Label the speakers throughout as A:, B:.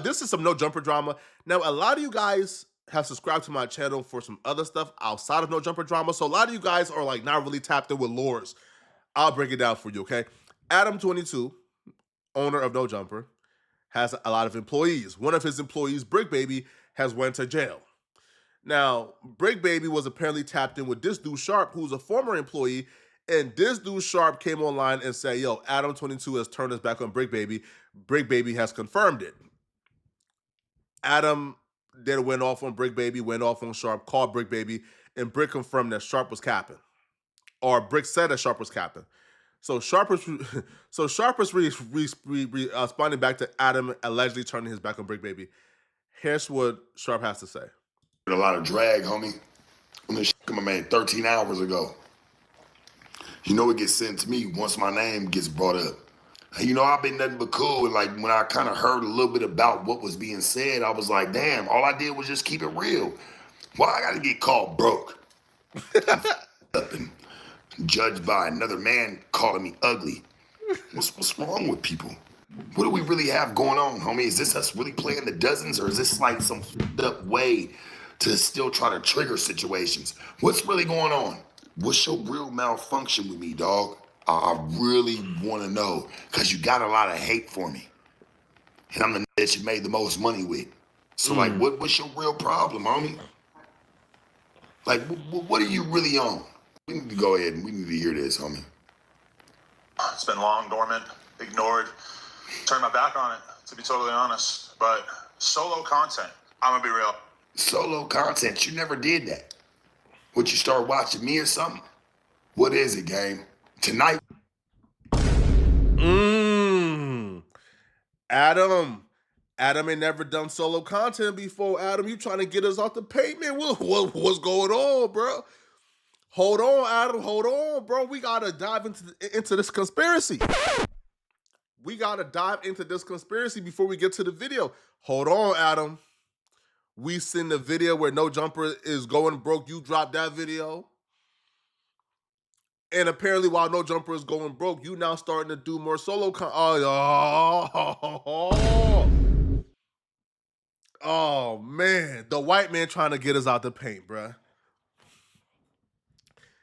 A: This is some no jumper drama. Now, a lot of you guys have subscribed to my channel for some other stuff outside of no jumper drama. So a lot of you guys are like not really tapped in with lores. I'll break it down for you, okay? Adam22, owner of No Jumper, has a lot of employees. One of his employees, Brick Baby, has went to jail. Now, Brick Baby was apparently tapped in with this dude Sharp, who's a former employee, and this dude Sharp came online and said, "Yo, Adam22 has turned his back on Brick Baby. Brick Baby has confirmed it." Adam then went off on Brick Baby, went off on Sharp, called Brick Baby, and Brick confirmed that Sharp was capping, or Brick said that Sharp was capping. So Sharp is responding back to Adam allegedly turning his back on Brick Baby. Here's what Sharp has to say.
B: A lot of drag, homie. When this shit came made 13 hours ago. You know it gets sent to me once my name gets brought up. And you know, I've been nothing but cool. And like when I kind of heard a little bit about what was being said, I was like, damn, all I did was just keep it real. Why I gotta get called broke? Up and judged by another man calling me ugly. What's wrong with people? What do we really have going on, homie? Is this us really playing the dozens, or is this like some fucked up way to still try to trigger situations? What's really going on? What's your real malfunction with me, dog? I really want to know, because you got a lot of hate for me. And I'm the that you made the most money with. So, like, what's your real problem, homie? Like, what are you really on? We need to go ahead and we need to hear this, homie.
C: It's been long dormant, ignored, turned my back on it, to be totally honest. But solo content, I'm gonna be real.
B: Solo content, you never did that. Would you start watching me or something? What is it, game? Tonight?
A: Adam ain't never done solo content before. Adam, you trying to get us off the pavement? What's going on, bro? Hold on, Adam. Hold on, bro. We gotta dive into this conspiracy. We gotta dive into this conspiracy before we get to the video. Hold on, Adam. We seen the video where No Jumper is going broke. You dropped that video. And apparently, while No Jumper is going broke, you now starting to do more solo oh, man. The white man trying to get us out the paint, bruh.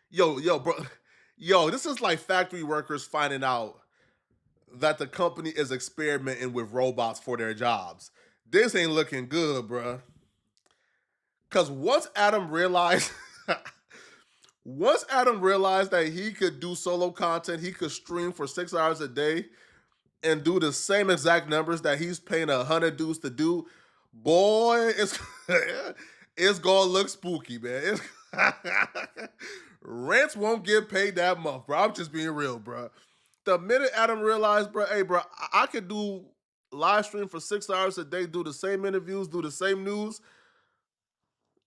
A: Yo, bro. Yo, this is like factory workers finding out that the company is experimenting with robots for their jobs. This ain't looking good, bruh. Because once Adam realized that he could do solo content, he could stream for 6 hours a day and do the same exact numbers that he's paying 100 dudes to do, boy, it's gonna look spooky, man. Rents won't get paid that month, bro. I'm just being real, bro. The minute Adam realized, bro, hey, bro, I could do live stream for 6 hours a day, do the same interviews, do the same news,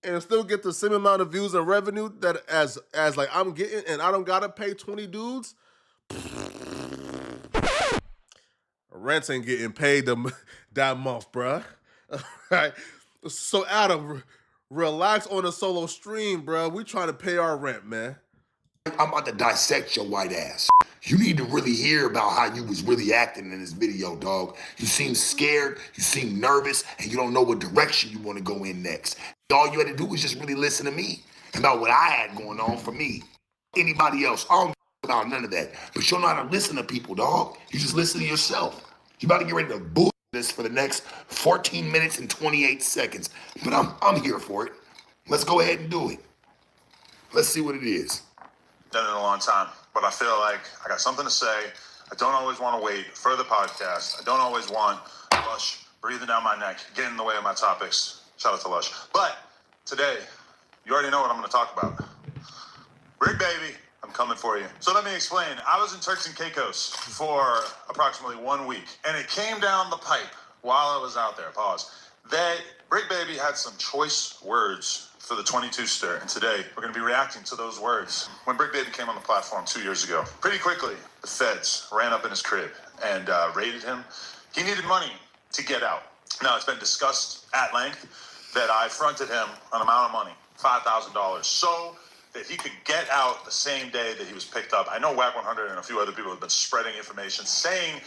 A: and still get the same amount of views and revenue that as like I'm getting, and I don't gotta pay 20 dudes. Rents ain't getting paid that month, bruh. Right? So Adam, relax on a solo stream, bruh. We trying to pay our rent, man.
B: I'm about to dissect your white ass. You need to really hear about how you was really acting in this video, dog. You seem scared, you seem nervous, and you don't know what direction you want to go in next. All you had to do was just really listen to me about what I had going on for me. Anybody else, I don't about none of that. But you don't know how to listen to people, dog. You just listen to yourself. You about to get ready to bull this for the next 14 minutes and 28 seconds. But I'm here for it. Let's go ahead and do it. Let's see what it is.
C: Done it in a long time, but I feel like I got something to say. I don't always want to wait for the podcast. I don't always want Lush breathing down my neck, getting in the way of my topics. Shout out to Lush. But today, you already know what I'm going to talk about. Bricc Baby, I'm coming for you. So let me explain. I was in Turks and Caicos for approximately 1 week, and it came down the pipe while I was out there, pause, that Bricc Baby had some choice words for the 22 stir, and today we're going to be reacting to those words. When Bricc Baby came on the platform 2 years ago, pretty quickly the feds ran up in his crib and raided him. He needed money to get out. Now, it's been discussed at length that I fronted him an amount of money, $5,000, so that he could get out the same day that he was picked up. I know WAC 100 and a few other people have been spreading information saying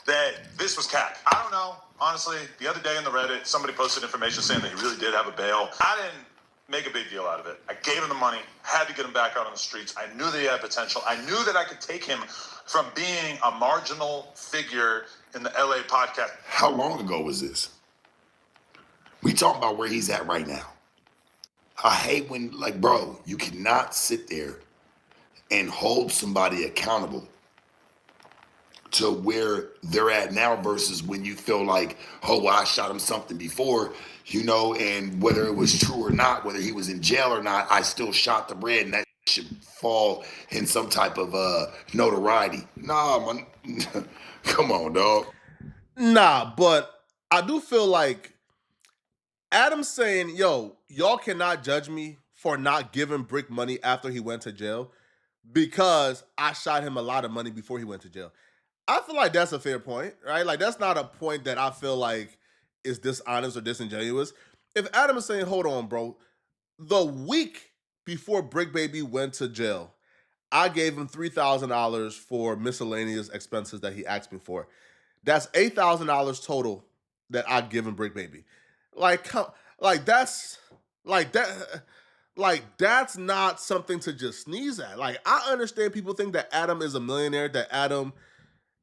C: that this was cap. I don't know. Honestly, the other day on the Reddit, somebody posted information saying that he really did have a bail. I didn't make a big deal out of it. I gave him the money, had to get him back out on the streets. I knew that he had potential. I knew that I could take him from being a marginal figure in the LA podcast.
B: How long ago was this? We talking about where he's at right now. I hate when, like, bro, you cannot sit there and hold somebody accountable to where they're at now versus when you feel like, oh, well, I shot him something before, and whether it was true or not, whether he was in jail or not, I still shot the bread, and that should fall in some type of notoriety. Nah, man. Come on, dog.
A: Nah, but I do feel like Adam's saying, yo, y'all cannot judge me for not giving Bricc money after he went to jail because I shot him a lot of money before he went to jail. I feel like that's a fair point, right? Like, that's not a point that I feel like is dishonest or disingenuous. If Adam is saying, hold on, bro, the week before Bricc Baby went to jail, I gave him $3,000 for miscellaneous expenses that he asked me for. That's $8,000 total that I've given Bricc Baby. That's not something to just sneeze at. Like, I understand people think that Adam is a millionaire, that Adam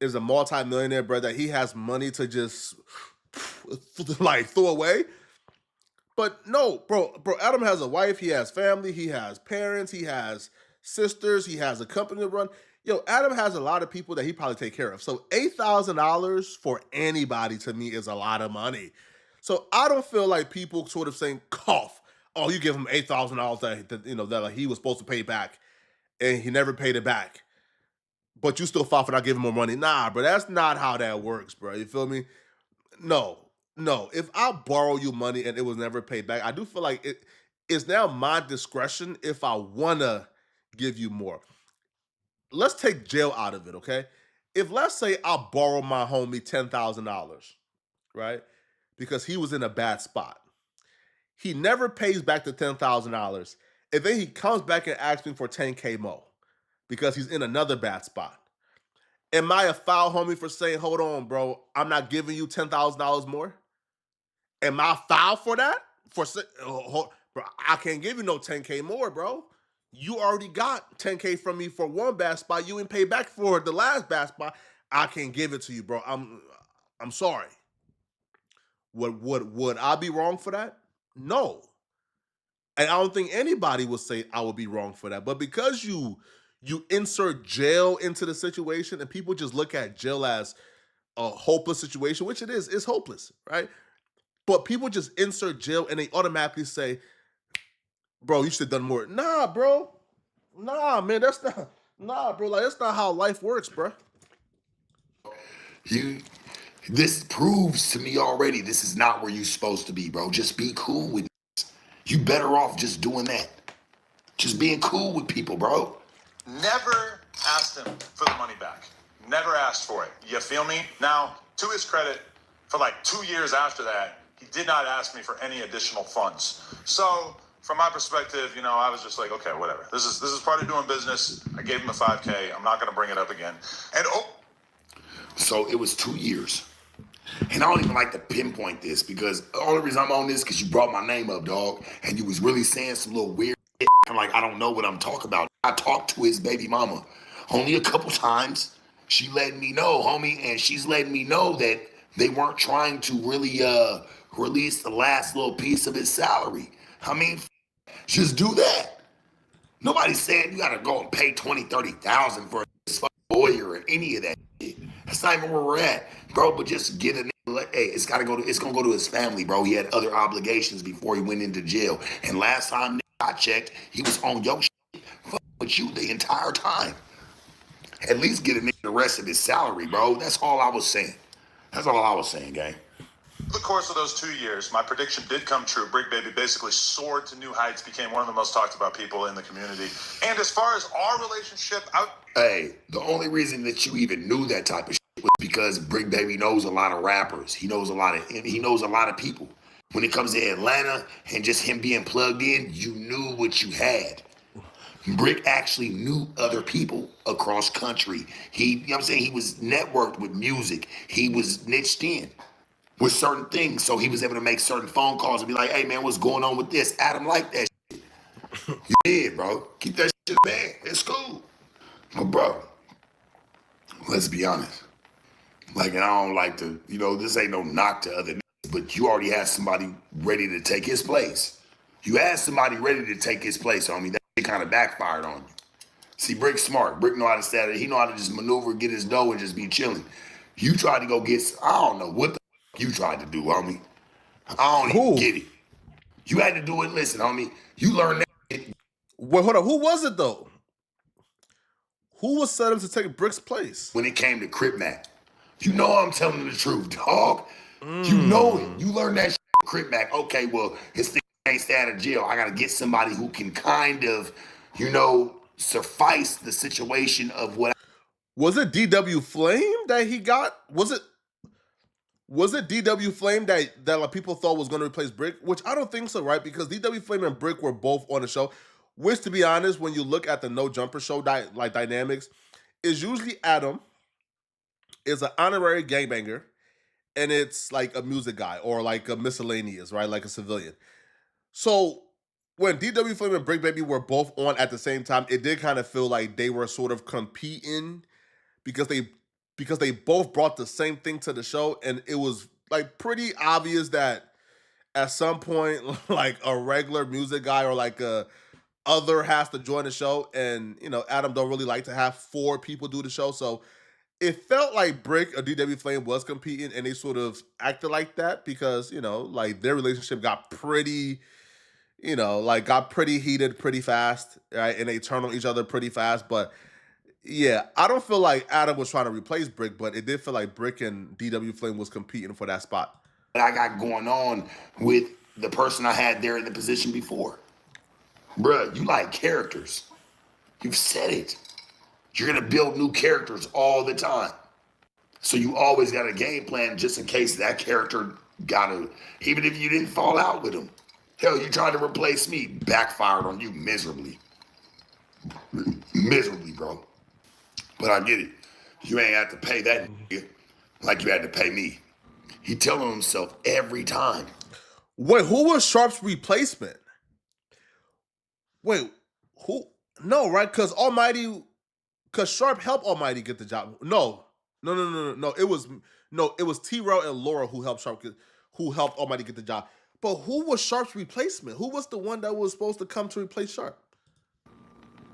A: is a multi-millionaire, bro, that he has money to just like throw away. But no, bro, Adam has a wife, he has family, he has parents, he has sisters, he has a company to run. Yo, Adam has a lot of people that he probably take care of. So $8,000 for anybody to me is a lot of money. So I don't feel like people sort of saying, cough, oh, you give him $8,000 that like he was supposed to pay back and he never paid it back. But you still fought for not giving more money. Nah, bro, that's not how that works, bro. You feel me? No. If I borrow you money and it was never paid back, I do feel like it's now my discretion if I wanna give you more. Let's take jail out of it, okay? If let's say I borrow my homie $10,000, right? Because he was in a bad spot. He never pays back the $10,000. And then he comes back and asks me for 10K more because he's in another bad spot. Am I a foul homie for saying, hold on, bro, I'm not giving you $10,000 more? Am I foul for that? Bro, I can't give you no 10K more, bro. You already got 10K from me for one bad spot. You didn't pay back for the last bad spot. I can't give it to you, bro. I'm sorry. Would I be wrong for that? No. And I don't think anybody would say I would be wrong for that. But because you insert jail into the situation and people just look at jail as a hopeless situation, which it is, it's hopeless, right? But people just insert jail and they automatically say, bro, you should have done more. Nah, bro. Nah, man, that's not, nah, bro. Like, that's not how life works, bro.
B: This proves to me already this is not where you're supposed to be, bro. Just be cool with this. You better off just doing that. Just being cool with people, bro.
C: Never asked him for the money back. Never asked for it. You feel me? Now, to his credit, for like 2 years after that, he did not ask me for any additional funds. So, from my perspective, I was just like, okay, whatever. This is part of doing business. I gave him the 5K. I'm not going to bring it up again. And
B: so it was 2 years. And I don't even like to pinpoint this because the only reason I'm on this is because you brought my name up, dog. And you was really saying some little weird shit. I'm like, I don't know what I'm talking about. I talked to his baby mama only a couple times. She let me know, homie, and she's letting me know that they weren't trying to really release the last little piece of his salary. I mean, just do that. Nobody's saying you gotta go and pay 20, 30,000 for a fucking lawyer or any of that shit. That's not even where we're at, bro. But just get a nigga, hey, it's gonna go to his family, bro. He had other obligations before he went into jail. And last time I checked, he was on your shit, fucking with you the entire time. At least get a nigga the rest of his salary, bro. That's all I was saying. That's all I was saying, gang.
C: over the course of those 2 years, my prediction did come true. Bricc Baby basically soared to new heights, became one of the most talked about people in the community. And as far as our relationship,
B: hey, the only reason that you even knew that type of shit was because Bricc Baby knows a lot of rappers. He knows a lot of people. When it comes to Atlanta and just him being plugged in, you knew what you had. Bricc actually knew other people across country. He, you know what I'm saying? He was networked with music. He was niched in with certain things. So he was able to make certain phone calls and be like, hey man, what's going on with this? Adam like that shit. Yeah, bro. Keep that shit bad. It's cool. But bro, let's be honest. Like, and I don't like to, this ain't no knock to other niggas, but you already had somebody ready to take his place. You had somebody ready to take his place, homie. That shit kind of backfired on you. See, Brick's smart. Brick know how to stand it. He know how to just maneuver, get his dough, and just be chilling. You tried to go get, I don't know what the you tried to do, homie. I don't even get it. You had to do it. Listen, homie. You learned that shit.
A: Wait, hold on. Who was it though? Who was set up to take Brick's place?
B: When it came to Crip Mac. You know I'm telling the truth, dog. You know it. You learned that shit from Crip Mac. Okay, well, his thing can't stay out of jail. I gotta get somebody who can kind of, suffice the situation of what.
A: Was it DW Flame that he got? Was it DW Flame that like people thought was going to replace Bricc? Which I don't think so, right? Because DW Flame and Bricc were both on the show. Which, to be honest, when you look at the No Jumper show dynamics, is usually Adam is an honorary gangbanger, and it's like a music guy or like a miscellaneous, right? Like a civilian. So when DW Flame and Bricc Baby were both on at the same time, it did kind of feel like they were sort of competing because they both brought the same thing to the show, and it was like pretty obvious that at some point like a regular music guy or like a other has to join the show, and Adam don't really like to have 4 people do the show, so it felt like Bricc or DW Flame was competing, and they sort of acted like that because like their relationship got pretty got pretty heated pretty fast, right? And they turned on each other pretty fast. But yeah, I don't feel like Adam was trying to replace Bricc, but it did feel like Bricc and DW Flame was competing for that spot.
B: I got going on with the person I had there in the position before. Bruh, you like characters. You've said it. You're gonna build new characters all the time. So you always got a game plan just in case that character even if you didn't fall out with him. Hell, you tried to replace me, backfired on you miserably. Miserably, bro. But I get it. You ain't have to pay that nigga like you had to pay me. He telling himself every time.
A: Wait, who was Sharp's replacement? Wait, who? No, right? Because Sharp helped Almighty get the job. No. It was T-Rail and Laura who helped Almighty get the job. But who was Sharp's replacement? Who was the one that was supposed to come to replace Sharp?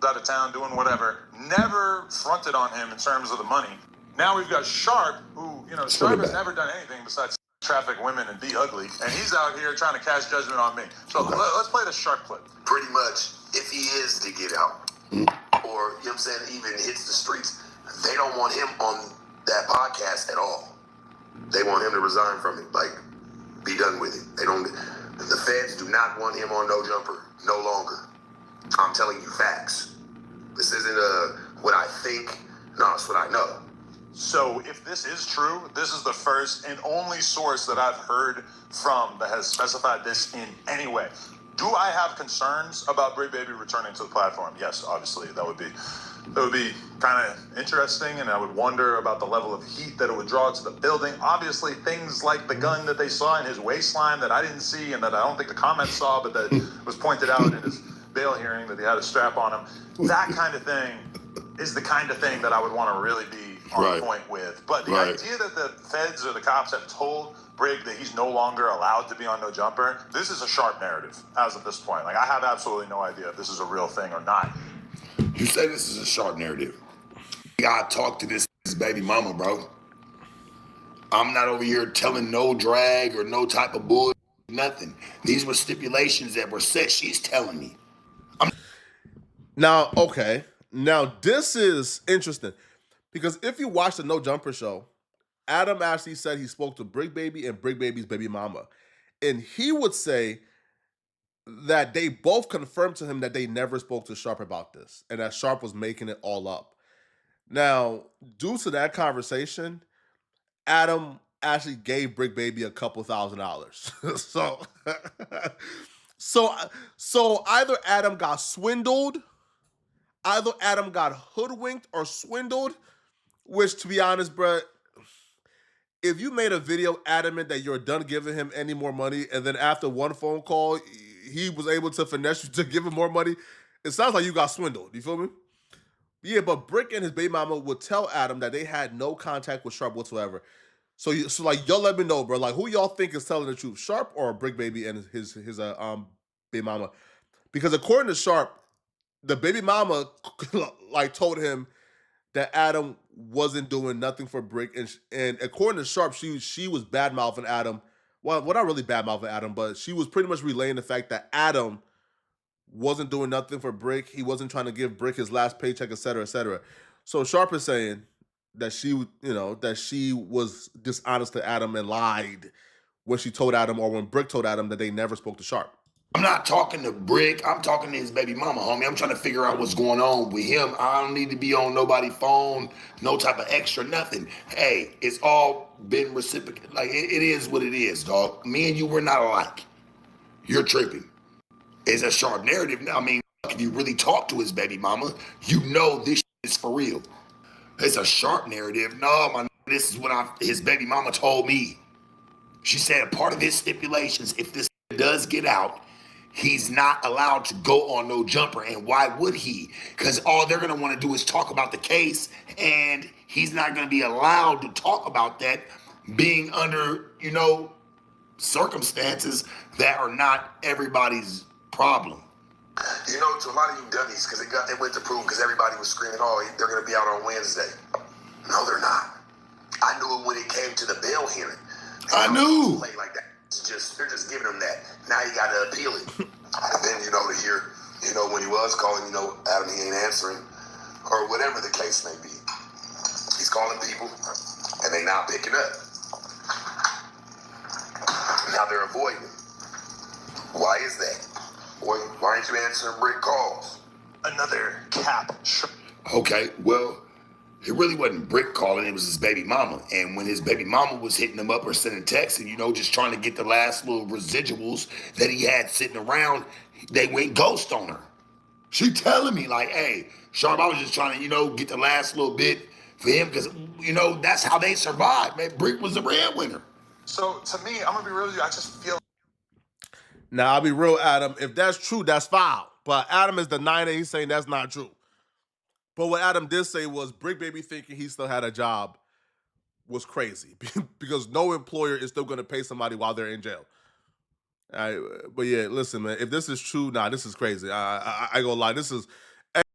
C: Out of town doing whatever. Never fronted on him in terms of the money. Now we've got Sharp, who, Sharp has never done anything besides traffic women and be ugly. And he's out here trying to cast judgment on me. So let's play the Sharp clip.
B: Pretty much, if he is to get out, or, even hits the streets, they don't want him on that podcast at all. They want him to resign from it, like, be done with it. The feds do not want him on No Jumper no longer. I'm telling you facts. This isn't what I think. No, it's what I know.
C: So if this is true, this is the first and only source that I've heard from that has specified this in any way. Do I have concerns about Bricc Baby returning to the platform? Yes, obviously. That would be kind of interesting, and I would wonder about the level of heat that it would draw to the building. Obviously, things like the gun that they saw in his waistline that I didn't see and that I don't think the comments saw, but that was pointed out in his bail hearing that he had a strap on him. That kind of thing is the kind of thing that I would want to really be on point with. But the idea that the feds or the cops have told Bricc that he's no longer allowed to be on No Jumper, this is a Sharp narrative as of this point. Like, I have absolutely no idea if this is a real thing or not.
B: You say this is a Sharp narrative. You gotta talk to this baby mama, bro. I'm not over here telling no drag or no type of bull, nothing. These were stipulations that were set. She's telling me.
A: Now, okay. Now, this is interesting because if you watch the No Jumper show, Adam actually said he spoke to Bricc Baby and Bricc Baby's baby mama. And he would say that they both confirmed to him that they never spoke to Sharp about this and that Sharp was making it all up. Now, due to that conversation, Adam actually gave Bricc Baby a couple $1,000s. So either Adam got swindled either Adam got hoodwinked or swindled, which, to be honest, bruh, if you made a video adamant that you're done giving him any more money, and then after one phone call, he was able to finesse you to give him more money, it sounds like you got swindled. You feel me? Yeah, but Bricc and his baby mama would tell Adam that they had no contact with Sharp whatsoever. So like, y'all let me know, bro. Like, who y'all think is telling the truth, Sharp or Bricc baby and his baby mama? Because according to Sharp, the baby mama like told him that Adam wasn't doing nothing for Bricc, and according to Sharp, she was bad mouthing Adam. Well, not really bad mouthing Adam, but she was pretty much relaying the fact that Adam wasn't doing nothing for Bricc. He wasn't trying to give Bricc his last paycheck, et cetera, et cetera. So Sharp is saying that that she was dishonest to Adam and lied when she told Adam, or when Bricc told Adam, that they never spoke to Sharp.
B: I'm not talking to Bricc. I'm talking to his baby mama, homie. I'm trying to figure out what's going on with him. I don't need to be on nobody's phone, no type of extra nothing. Hey, it's all been reciprocated. Like, it is what it is, dog. Me and you, we're not alike. You're tripping. It's a sharp narrative. I mean, if you really talk to his baby mama, you know this is for real. It's a sharp narrative. No, this is what his baby mama told me. She said part of his stipulations, if this does get out, he's not allowed to go on no jumper. And why would he? Because all they're going to want to do is talk about the case, and he's not going to be allowed to talk about that, being under, circumstances that are not everybody's problem.
D: To a lot of you dummies, because they went to prove, because everybody was screaming, oh, they're going to be out on Wednesday. No, they're not. I knew it when it came to the bail hearing.
B: I knew.
D: Play like that. They're just giving him that. Now you got to appeal it. And then, to hear, when he was calling, Adam, he ain't answering, or whatever the case may be. He's calling people, and they not picking up. Now they're avoiding him. Why is that? Boy, why aren't you answering Bricc calls?
C: Another cap.
B: Okay, well, it really wasn't Bricc calling, it was his baby mama. And when his baby mama was hitting him up or sending texts and, just trying to get the last little residuals that he had sitting around, they went ghost on her. She telling me like, hey, Sharp, I was just trying to, get the last little bit for him because, that's how they survived, man. Bricc was the breadwinner.
C: So, to me, I'm going to be real with you, I just feel...
A: Now, I'll be real, Adam. If that's true, that's foul. But Adam is denying it. He's saying that's not true. But what Adam did say was Bricc baby thinking he still had a job was crazy because no employer is still going to pay somebody while they're in jail. But yeah, listen, man, if this is true, this is crazy. I ain't gonna lie. This is